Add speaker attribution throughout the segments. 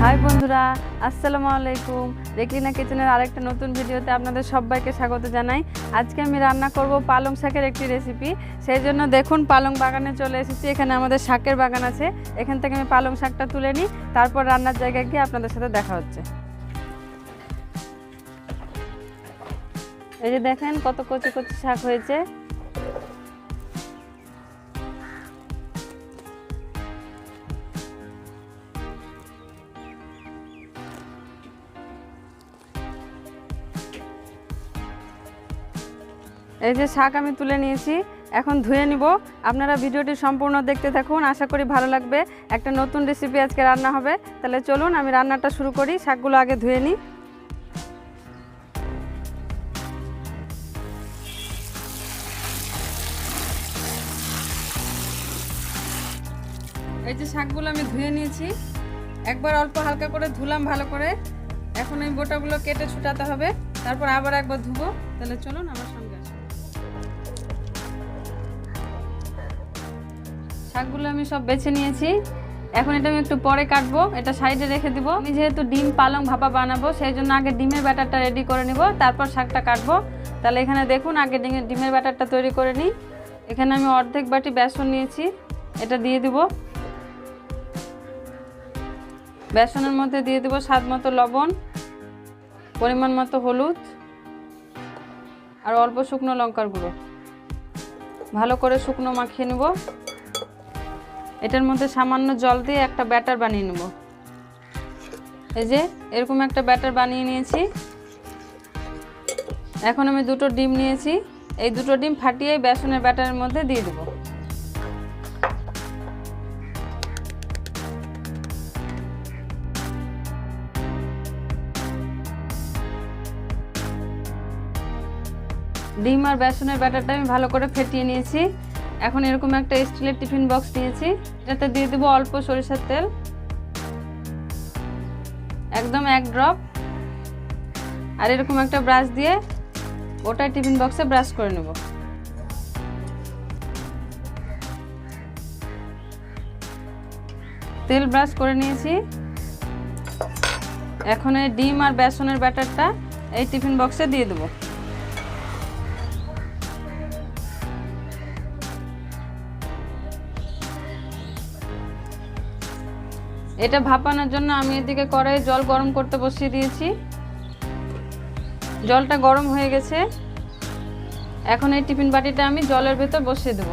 Speaker 1: High বন্ধুরা, আসসালামু আলাইকুম। রেকলিনা কিচেনের আরেকটা নতুন ভিডিওতে আপনাদের সবাইকে স্বাগত জানাই। আজকে আমি রান্না করব পালং শাকের একটি রেসিপি। সেই জন্য দেখুন পালং বাগানে চলে এসেছি। এখানে আমাদের শাকের বাগান আছে। এখান থেকে আমি পালং শাকটা তুলে নিই, তারপর রান্নার জায়গায় গিয়ে আপনাদের সাথে দেখা হচ্ছে। এই যে দেখেন কত কচি কচি শাক হয়েছে। এই যে শাক আমি তুলে নিয়েছি, এখন ধুয়ে নিব। আপনারা ভিডিওটি সম্পূর্ণ দেখতে থাকুন, আশা করি ভালো লাগবে। একটা নতুন রেসিপি আজকে রান্না হবে। তাহলে চলুন আমি রান্নাটা শুরু করি। শাকগুলো আগে ধুয়ে নিই। এই যে শাকগুলো আমি ধুয়ে নিয়েছি, একবার অল্প হালকা করে ধুলাম ভালো করে। এখন এই বোটাগুলো কেটে ছুটাতে হবে, তারপর আবার একবার ধুবো। তাহলে চলুন আমার সঙ্গে আসুন। শাকগুলো আমি সব বেছে নিয়েছি। এখন এটা আমি একটু পরে কাটবো, এটা সাইডে রেখে দিব। আমি যেহেতু ডিম পালং ভাপা বানাবো, সেই জন্য আগে ডিমের ব্যাটারটা রেডি করে নিব, তারপর শাকটা কাটবো। তাহলে এখানে দেখুন আগে ডিমের ব্যাটারটা তৈরি করে নিই। এখানে আমি অর্ধেক বাটি বেসন নিয়েছি, এটা দিয়ে দিব। বেসনের মধ্যে দিয়ে দেব স্বাদ মতো লবণ, পরিমাণ মতো হলুদ আর অল্প শুকনো লঙ্কার গুঁড়ো। ভালো করে শুকনো মাখিয়ে নেব। এটার মধ্যে সামান্য জল দিয়ে একটা ব্যাটার বানিয়ে নেব। এই যে এরকম একটা ব্যাটার বানিয়ে নিয়েছি। এখন আমি দুটো ডিম নিয়েছি, এই দুটো ডিম ফাটিয়ে বেসনের ব্যাটারের মধ্যে দিয়ে দেব। ডিম আর বেসনের ব্যাটারটা আমি ভালো করে ফেটিয়ে নিয়েছি। এখন এরকম একটা স্টিলের টিফিন বক্স নিয়েছি, এটাতে দিয়ে দেবো অল্প সরিষার তেল, একদম 1 ড্রপ। আর এরকম একটা ব্রাশ দিয়ে ওটা টিফিন বক্সে ব্রাশ করে নেব। তেল ব্রাশ করে নিয়েছি। এখন এই ডিম আর বেসনের ব্যাটারটা এই টিফিন বক্সে দিয়ে দেবো। এটা ভাপানোর জন্য আমি এদিকে কড়াইয়ে জল গরম করতে বসিয়ে দিয়েছি। জলটা গরম হয়ে গেছে। এখন এই টিফিন বাটিটা আমি জলের ভেতর বসিয়ে দেব।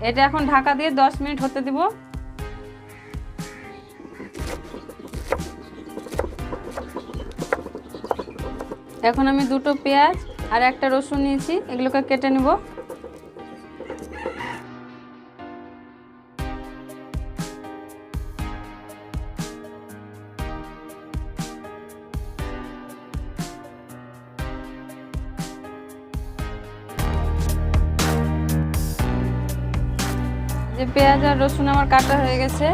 Speaker 1: এটা এখন ঢাকা দিয়ে 10 মিনিট হতে দেব। এখন আমি দুটো পেঁয়াজ আর একটা রসুন নিয়েছি, এগুলোকে কেটে নেব। যে পেঁয়াজ আর রসুন আমার কাটা হয়ে গেছে।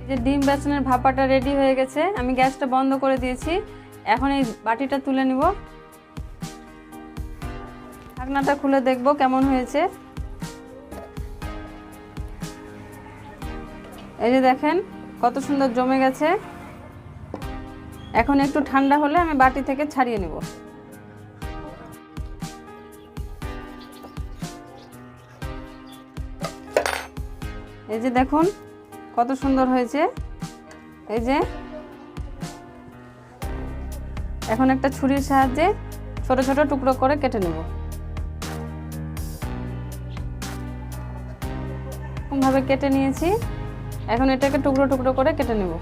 Speaker 1: যে ডিম বেসনের ভাপাটা রেডি হয়ে গেছে, আমি গ্যাসটা বন্ধ করে দিয়েছি। এখন এই বাটিটা তুলে নিব। ঢাকনাটা খুলে দেখব কেমন হয়েছে। এই যে দেখেন কত সুন্দর জমে গেছে। এখন একটু ঠান্ডা হলে আমি বাটি থেকে ছাড়িয়ে নেব। এই যে দেখুন কত সুন্দর হয়েছে। এই যে এখন একটা ছুরির সাহায্যে ছোট ছোট টুকরো করে কেটে নেব। এরকমভাবে কেটে নিয়েছি। এখন এটাকে টুকরো টুকরো করে কেটে নেব।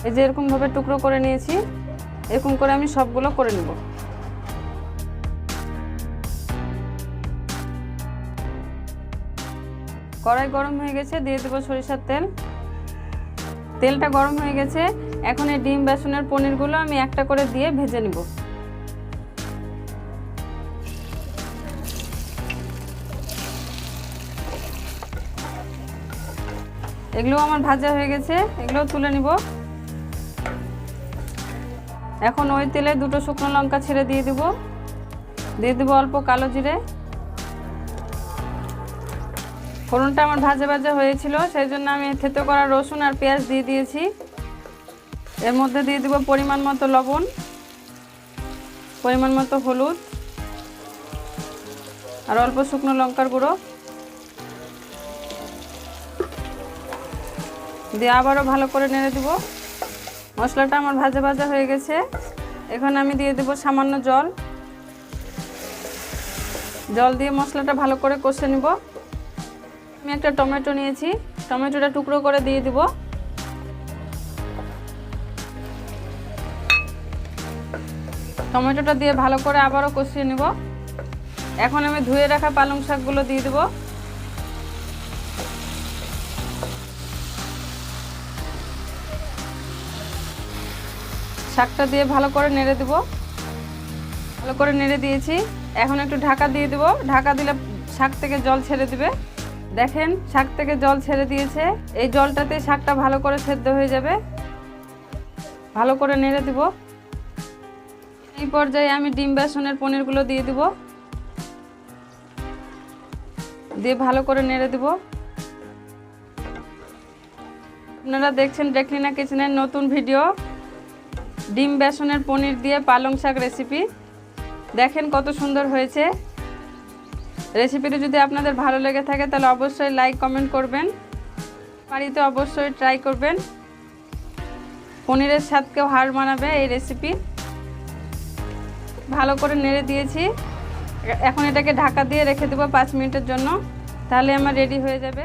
Speaker 1: এই যে এরকম ভাবে টুকরো করে নিয়েছি। এরকম করে আমি সবগুলো করে নেব। কড়াই গরম হয়ে গেছে, দিয়ে দেবো সরিষার তেল। তেলটা গরম হয়ে গেছে। এখন এই ডিম বেসনের পনিরগুলো আমি একটা করে দিয়ে ভেজে নেব। এগুলো আমার ভাজা হয়ে গেছে, এগুলো তুলে নিব। এখন ওই তেলে দুটো শুকনো লঙ্কা ছেড়ে দিয়ে দিব অল্প কালো জিরে। ফোড়নটা আমার ভাজা ভাজা হয়েছিল, সেই জন্য আমি থেতো করা রসুন আর পেঁয়াজ দিয়ে দিয়েছি। এর মধ্যে দিয়ে দিব পরিমাণ মতো লবণ, পরিমাণ মতো হলুদ আর অল্প শুকনো লঙ্কার গুঁড়ো দিয়ে আবারও ভালো করে নেড়ে দিব। মশলাটা আমার ভাজা ভাজা হয়ে গেছে। এখন আমি দিয়ে দেব সামান্য জল দিয়ে মশলাটা ভালো করে কষে নিব। আমি একটা টমেটো নিয়েছি, টমেটোটা টুকরো করে দিয়ে দিব। টমেটোটা দিয়ে ভালো করে আবারও কষিয়ে নিব। এখন আমি ধুয়ে রাখা পালং শাকগুলো দিয়ে দেব। শাকটা দিয়ে ভালো করে নেড়ে দিব। ভালো করে নেড়ে দিয়েছি। এখন একটু ঢাকা দিয়ে দেব। ঢাকা দিলে শাক থেকে জল ছেড়ে দিবে। দেখেন শাক থেকে জল ছেড়ে দিয়েছে। এই জলটাতে শাকটা ভালো করে সেদ্ধ হয়ে যাবে। ভালো করে নেড়ে দিব। এই পর্যায়ে আমি ডিম বেসনের পনিরগুলো দিয়ে দিব। দিয়ে ভালো করে নেড়ে দিব। আপনারা দেখছেন রেকলিনা কিচেনের নতুন ভিডিও, ডিম বেসনের পনির দিয়ে পালং শাক রেসিপি। দেখেন কত সুন্দর হয়েছে। রেসিপিটি যদি আপনাদের ভালো লেগে থাকে তাহলে অবশ্যই লাইক কমেন্ট করবেন, বাড়িতে অবশ্যই ট্রাই করবেন। পনিরের স্বাদকেও হার মানাবে এই রেসিপি। ভালো করে নেড়ে দিয়েছি। এখন এটাকে ঢাকা দিয়ে রেখে দেবো 5 মিনিটের জন্য, তাহলে আমার রেডি হয়ে যাবে।